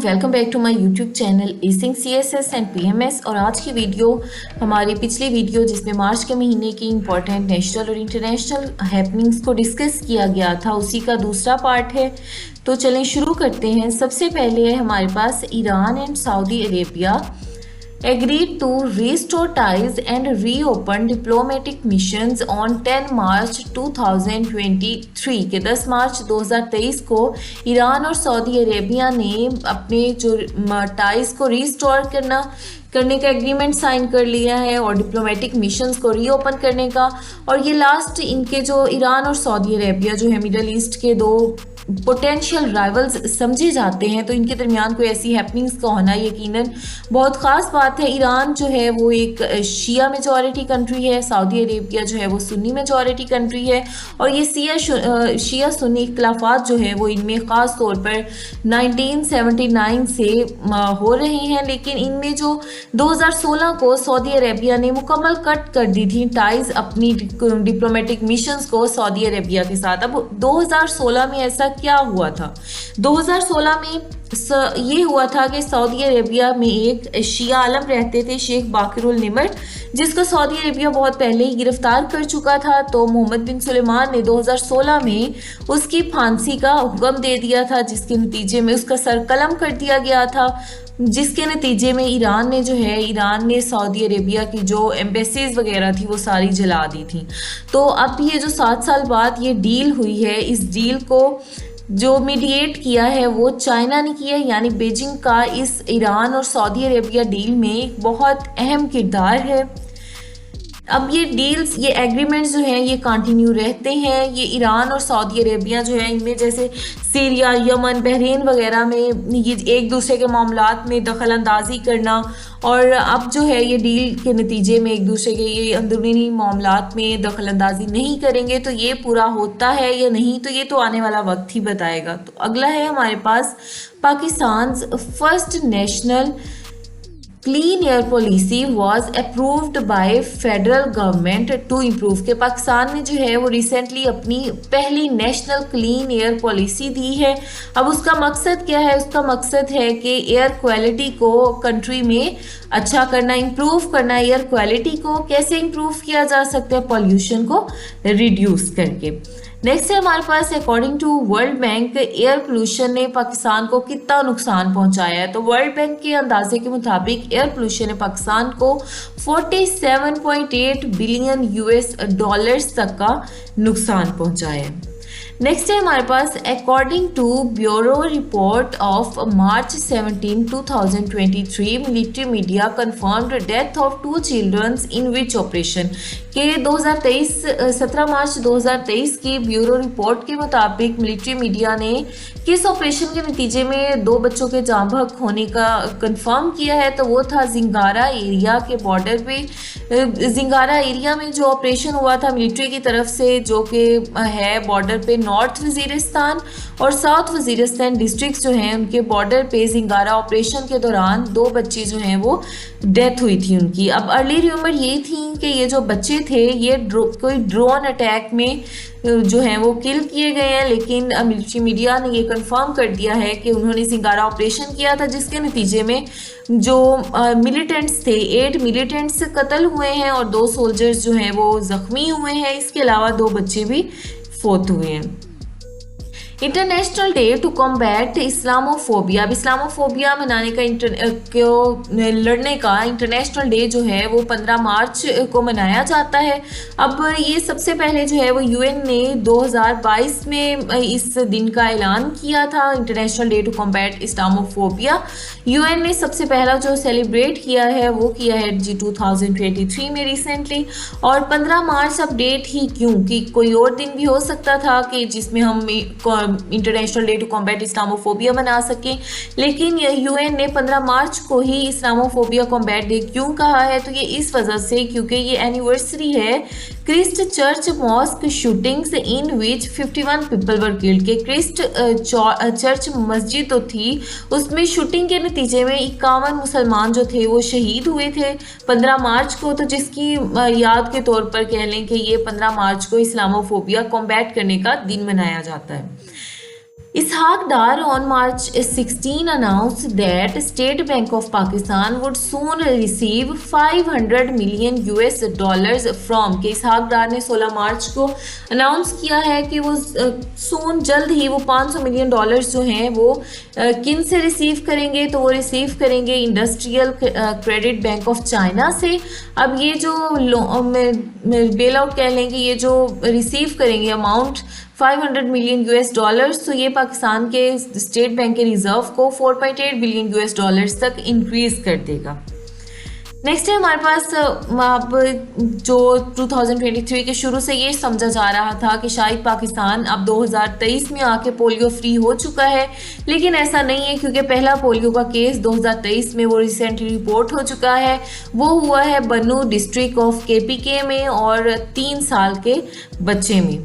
Welcome back to my YouTube channel acing CSS and PMS. और आज की video हमारी पिछली वीडियो जिसमें मार्च के महीने की इंपॉर्टेंट नेशनल और इंटरनेशनल हैपनिंग्स को डिस्कस किया गया था, उसी का दूसरा पार्ट है। तो चलें शुरू करते हैं। सबसे पहले है हमारे पास Iran and Saudi Arabia agreed to restore ties and reopen diplomatic missions on 10 मार्च 2023 के 10 मार्च 2023 को ईरान और सऊदी अरेबिया ने अपने जो टाइज को रिस्टोर करने का एग्रीमेंट साइन कर लिया है और डिप्लोमेटिक मिशंस को रीओपन करने का। और ये लास्ट इनके जो ईरान और सऊदी अरेबिया जो है मिडल ईस्ट के दो पोटेंशियल राइवल्स समझे जाते हैं, तो इनके दरमियान कोई ऐसी हैपनिंग्स का होना यकीनन बहुत ख़ास बात है। ईरान जो है वो एक शिया मेजॉरिटी कंट्री है, सऊदी अरेबिया जो है वो सुन्नी मेजॉरिटी कंट्री है। और ये शिया सुन्नी इख्तिलाफात जो है वो इनमें ख़ास तौर पर 1979 से हो रहे हैं, लेकिन इनमें जो 2016 को सऊदी अरेबिया ने मुकम्मल कट कर दी थी टाइज अपनी डिप्लोमेटिक मिशंस को सऊदी अरेबिया के साथ। अब 2016 में ऐसा क्या हुआ था? 2016 में ये हुआ था कि सऊदी अरेबिया में एक शिया आलम रहते थे, शेख बाकिरुल निमर, जिसको सऊदी अरेबिया बहुत पहले ही गिरफ्तार कर चुका था। तो मोहम्मद बिन सुलेमान ने 2016 में उसकी फांसी का हुक्म दे दिया था, जिसके नतीजे में उसका सर कलम कर दिया गया था, जिसके नतीजे में ईरान ने सऊदी अरेबिया की जो एम्बेसीज वगैरह थी वो सारी जला दी थी। तो अब ये जो 7 साल बाद ये डील हुई है, इस डील को जो मीडिएट किया है वो चाइना ने किया है, यानी बीजिंग का इस ईरान और सऊदी अरेबिया डील में एक बहुत अहम किरदार है। अब ये डील्स, ये एग्रीमेंट्स जो हैं ये कंटिन्यू रहते हैं। ये ईरान और सऊदी अरेबिया जो है इनमें जैसे सीरिया, यमन, बहरीन वगैरह में ये एक दूसरे के मामलात में दखल अंदाजी करना, और अब जो है ये डील के नतीजे में एक दूसरे के ये अंदरूनी मामलात में दखल अंदाजी नहीं करेंगे। तो ये पूरा होता है या नहीं, तो ये तो आने वाला वक्त ही बताएगा। तो अगला है हमारे पास Pakistan first national clean air policy was approved by federal government to improve. के पाकिस्तान ने जो है वो रिसेंटली अपनी पहली नेशनल क्लीन एयर पॉलिसी दी है। अब उसका मकसद क्या है? उसका मकसद है कि एयर क्वालिटी को कंट्री में अच्छा करना, इम्प्रूव करना। एयर क्वालिटी को कैसे इम्प्रूव किया जा सकता है? पॉल्यूशन को रिड्यूस करके। नेक्स्ट है हमारे पास according to World Bank air pollution ने पाकिस्तान को कितना नुकसान पहुंचाया है? तो वर्ल्ड बैंक के अंदाजे के मुताबिक एयर पोल्यूशन ने पाकिस्तान को 47.8 बिलियन यूएस डॉलर्स तक का नुकसान पहुंचाया है। नेक्स्ट है हमारे पास according to bureau report of March 17, 2023 military media confirmed death of 2 children in which operation. के 17 मार्च 2023 की ब्यूरो रिपोर्ट के मुताबिक मिलिट्री मीडिया ने किस ऑपरेशन के नतीजे में 2 बच्चों के जाँ बहक होने का कंफर्म किया है? तो वो था जिंगारा एरिया के बॉर्डर पे। जिंगारा एरिया में जो ऑपरेशन हुआ था मिलिट्री की तरफ से, जो कि है बॉर्डर पे नॉर्थ वजीरिस्तान और साउथ वजीरिस्तान डिस्ट्रिक्ट जो हैं उनके बॉर्डर पे जिंगारा ऑपरेशन के दौरान 2 बच्चे जो हैं वो डेथ हुई थी उनकी। अब अर्ली र्यूमर यही थी कि ये जो बच्चे थे ये कोई ड्रोन अटैक में जो हैं वो किल किए गए हैं, लेकिन मिलिट्री मीडिया ने ये कंफर्म कर दिया है कि उन्होंने जिंगारा ऑपरेशन किया था, जिसके नतीजे में जो मिलिटेंट्स थे 8 मिलिटेंट्स कत्ल हुए हैं और 2 सोल्जर्स जो हैं वो ज़ख्मी हुए हैं। इसके अलावा 2 बच्चे भी फोत हुए हैं। International day to combat Islamophobia. अब इस्लामोफोबिया मनाने का लड़ने का इंटरनेशनल डे जो है वो 15 मार्च को मनाया जाता है। अब ये सबसे पहले जो है वो यूएन ने 2022 में इस दिन का ऐलान किया था, international day to combat Islamophobia. UN ने सबसे पहला जो सेलिब्रेट किया है वो किया है 2023 में रिसेंटली। और 15 मार्च अब डेट ही क्यों, कि कोई और दिन भी हो सकता था कि जिसमें हम international day to combat Islamophobia मना सकें, लेकिन यूएन ने 15 मार्च को ही इस्लामोफोबिया कॉम्बैट डे क्यों कहा है? तो ये इस वजह से क्योंकि ये एनिवर्सरी है Christchurch mosque shootings in which 51 people were killed. के क्रिस्ट चर्च मस्जिद तो थी, उसमें शूटिंग के नतीजे में 51 मुसलमान जो थे वो शहीद हुए थे 15 मार्च को। तो जिसकी याद के तौर पर कह लें कि ये 15 मार्च को इस्लामोफोबिया कॉम्बैट करने का दिन मनाया जाता है। Ishaq Dar on March 16 announced that State Bank of Pakistan would soon receive 500 million US dollars from के इसहाक डार ने 16 मार्च को अनाउंस किया है कि वो सून जल्द ही वो 500 मिलियन डॉलर्स जो हैं वो किन से रिसीव करेंगे, तो वो रिसीव करेंगे industrial credit bank of China से। अब ये जो बेल आउट कह लेंगे, ये जो रिसीव करेंगे अमाउंट 500 मिलियन US डॉलर्स, तो ये पाकिस्तान के स्टेट बैंक के रिजर्व को 4.8 बिलियन US डॉलर्स तक इंक्रीज कर देगा। नेक्स्ट है हमारे पास अब जो 2023 के शुरू से ये समझा जा रहा था कि शायद पाकिस्तान अब 2023 में आके पोलियो फ्री हो चुका है, लेकिन ऐसा नहीं है क्योंकि पहला पोलियो का केस 2023 में वो रिसेंटली रिपोर्ट हो चुका है। वो हुआ है बन्नू डिस्ट्रिक्ट ऑफ KPK में और 3 साल के बच्चे में।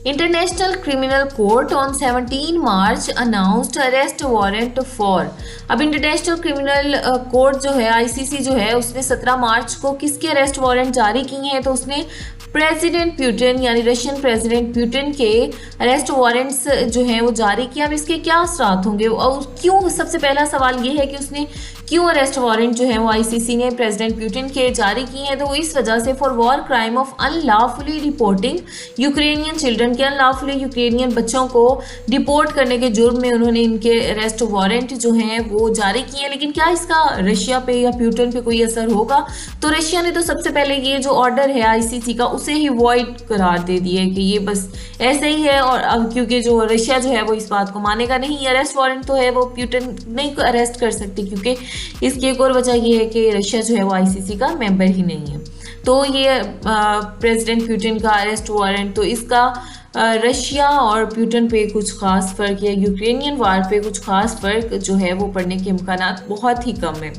International criminal court on 17 March announced arrest warrant for. अब इंटरनेशनल क्रिमिनल कोर्ट जो है ICC जो है उसने 17 मार्च को किसके अरेस्ट वारंट जारी किए हैं, तो उसने प्रेसिडेंट प्यूटिन यानी रशियन प्रेसिडेंट प्यूटिन के अरेस्ट वारंट्स जो हैं वो जारी किया। अब इसके क्या असरात होंगे और क्यों, सबसे पहला सवाल ये है कि उसने क्यों अरेस्ट वारंट जो है वो ICC ने प्रेसिडेंट प्यूटिन के जारी किए हैं, तो वो इस वजह से for war crime of unlawfully reporting Ukrainian children के अनलॉफुली यूक्रेनियन बच्चों को डिपोर्ट करने के जुर्म में उन्होंने इनके अरेस्ट वारंट जो हैं वो जारी किए हैं। लेकिन क्या इसका रशिया पे या प्यूटिन पे कोई असर होगा, तो रशिया ने तो सबसे पहले ये जो ऑर्डर है ICC का उसे ही वॉइड करार दे दिए कि ये बस ऐसे ही है। और अब क्योंकि जो रशिया जो है वो इस बात को मानेगा नहीं, अरेस्ट वारंट तो है वो प्यूटिन नहीं अरेस्ट कर सकती, क्योंकि इसकी एक और वजह ये है कि रशिया जो है वो ICC का मेंबर ही नहीं है। तो ये प्रेसिडेंट प्यूटिन का अरेस्ट वारंट, तो इसका रशिया और प्यूटिन पे कुछ खास फ़र्क या यूक्रेनियन वार पे कुछ खास फ़र्क जो है वो पड़ने के इम्कानात बहुत ही कम है।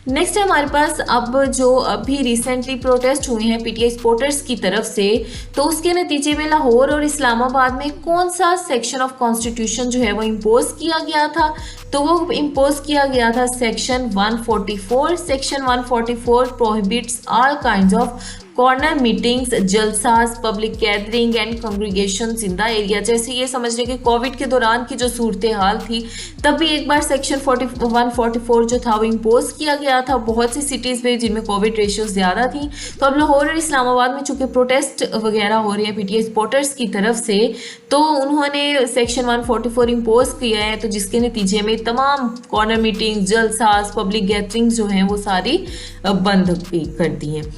नेक्स्ट है हमारे पास अब जो अभी रिसेंटली प्रोटेस्ट हुए हैं PTI सपोर्टर्स की तरफ से, तो उसके नतीजे में लाहौर और इस्लामाबाद में कौन सा सेक्शन ऑफ कॉन्स्टिट्यूशन जो है वो इम्पोज किया गया था, तो वो इम्पोज किया गया था section 144। Section 144 prohibits all kinds of corner meetings, जलसाज, public gathering and congregations in the area. जैसे ये समझ लें कि कोविड के दौरान की जो सूरत हाल थी, तब भी एक बार सेक्शन 144 जो था वो इम्पोज किया गया था बहुत सी सिटीज़ में जिनमें कोविड रेशियो ज़्यादा थी। तो अब लाहौर और इस्लामाबाद में चूँकि प्रोटेस्ट वगैरह हो रहे हैं PTI सपोर्टर्स की तरफ से, तो उन्होंने सेक्शन 144 इम्पोज किया है, तो जिसके नतीजे में तमाम कॉर्नर मीटिंग, जलसाज, पब्लिक गैदरिंग जो हैं वो सारी बंद कर दी हैं।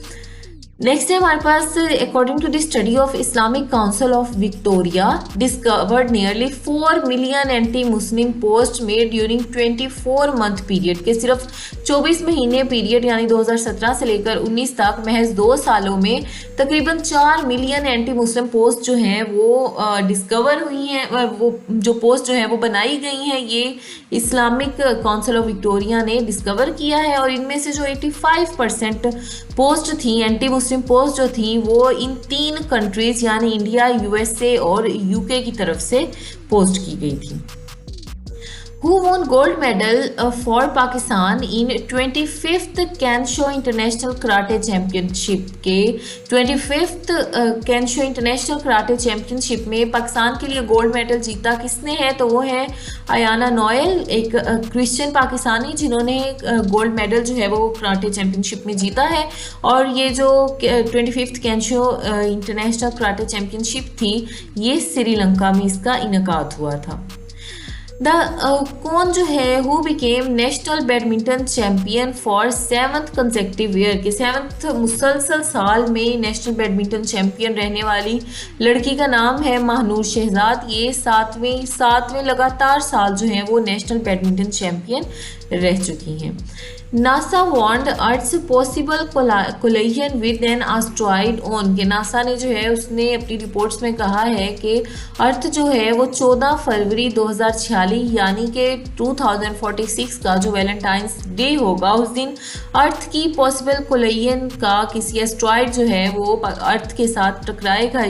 नेक्स्ट है हमारे पास according to the study of Islamic Council of Victoria discovered nearly 4 million anti Muslim post made during 24 month period के सिर्फ 24 महीने पीरियड यानी 2017 से लेकर 19 तक महज 2 सालों में तकरीबन 4 मिलियन एंटी मुस्लिम पोस्ट जो हैं वो डिस्कवर हुई हैं, वो जो पोस्ट जो है वो बनाई गई हैं, ये इस्लामिक काउंसिल ऑफ विक्टोरिया ने डिस्कवर किया है। और इनमें से जो 85% पोस्ट थी एंटी मुस्लिम पोस्ट जो थी वो इन 3 कंट्रीज यानी इंडिया, USA और UK की तरफ से पोस्ट की गई थी। Who won gold medal for Pakistan in 25th Kensho international karate championship के 25th Kensho international karate championship में पाकिस्तान के लिए गोल्ड मेडल जीता किसने है, तो वो है अयाना नोएल, एक क्रिश्चियन पाकिस्तानी जिन्होंने गोल्ड मेडल जो है वो कराटे चैम्पियनशिप में जीता है। और ये जो 25th Kensho international karate championship थी ये श्रीलंका में इसका इनकाद हुआ था। कौन जो है who became national badminton champion for 7th consecutive year के 7th मुसलसल साल में नेशनल बैडमिंटन चैम्पियन रहने वाली लड़की का नाम है महानूर शहजाद। ये सातवें लगातार साल जो है वो नेशनल बैडमिंटन चैम्पियन रह चुकी हैं। NASA warned earth possible collision with an asteroid on के नासा ने जो है उसने अपनी रिपोर्ट्स में कहा है कि अर्थ जो है वो 14 फरवरी 2046 यानी कि 2046 का जो वैलेंटाइंस डे होगा उस दिन अर्थ की पॉसिबल कोलिजन का किसी एस्टेरॉयड जो है वो अर्थ के साथ टकराएगा।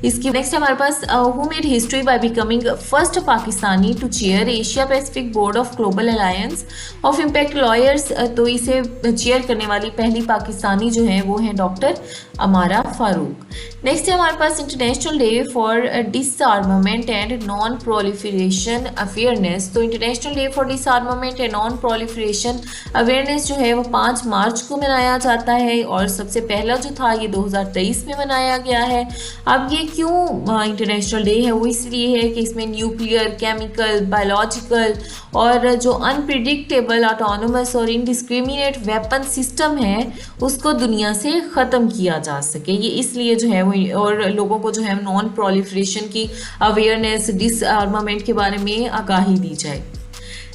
इसकी नेक्स्ट हमारे पास who made history by becoming first Pakistani to chair Asia Pacific board of global alliance of impact lawyer lawyers, तो इसे चेयर करने वाली पहली पाकिस्तानी जो है वो है डॉक्टर अमारा फारूक। नेक्स्ट है हमारे पास international day for disarmament and non proliferation awareness. तो international day for disarmament and non proliferation awareness जो है वो 5 मार्च को मनाया जाता है और सबसे पहला जो था ये 2023 में मनाया गया है। अब ये क्यों इंटरनेशनल डे है, वो इसलिए है कि इसमें न्यूक्लियर, केमिकल, बायोलॉजिकल और जो अनप्रिडिक्टेबल, ऑटोनोमस और इनडिस्क्रिमिनेट वेपन सिस्टम है उसको दुनिया से ख़त्म किया जा सके। ये इसलिए जो है वो, और लोगों को जो है नॉन प्रोलिफरेशन की अवेयरनेस, डिसआर्मामेंट के बारे में आगाही दी जाए।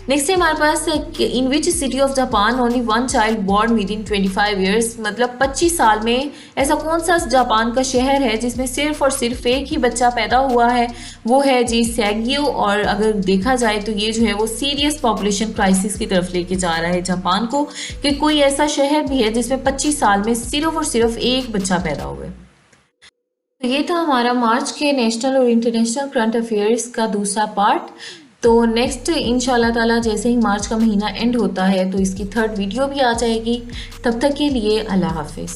नेक्स्ट है हमारे पास in which city of Japan only 1 child born within 25 years. मतलब 25 साल में ऐसा कौन सा जापान का शहर है जिसमें सिर्फ और सिर्फ एक ही बच्चा पैदा हुआ है, वो है जी सैगियो। और अगर देखा जाए तो ये जो है वो सीरियस पॉपुलेशन क्राइसिस की तरफ लेके जा रहा है जापान को, कि कोई ऐसा शहर भी है जिसमें 25 साल में सिर्फ और सिर्फ एक बच्चा पैदा हुआ है। तो ये था हमारा मार्च के नेशनल और इंटरनेशनल करंट अफेयर्स का दूसरा पार्ट। तो नेक्स्ट इंशाल्लाह ताला जैसे ही मार्च का महीना एंड होता है तो इसकी 3rd वीडियो भी आ जाएगी। तब तक के लिए अल्लाह हाफिज़।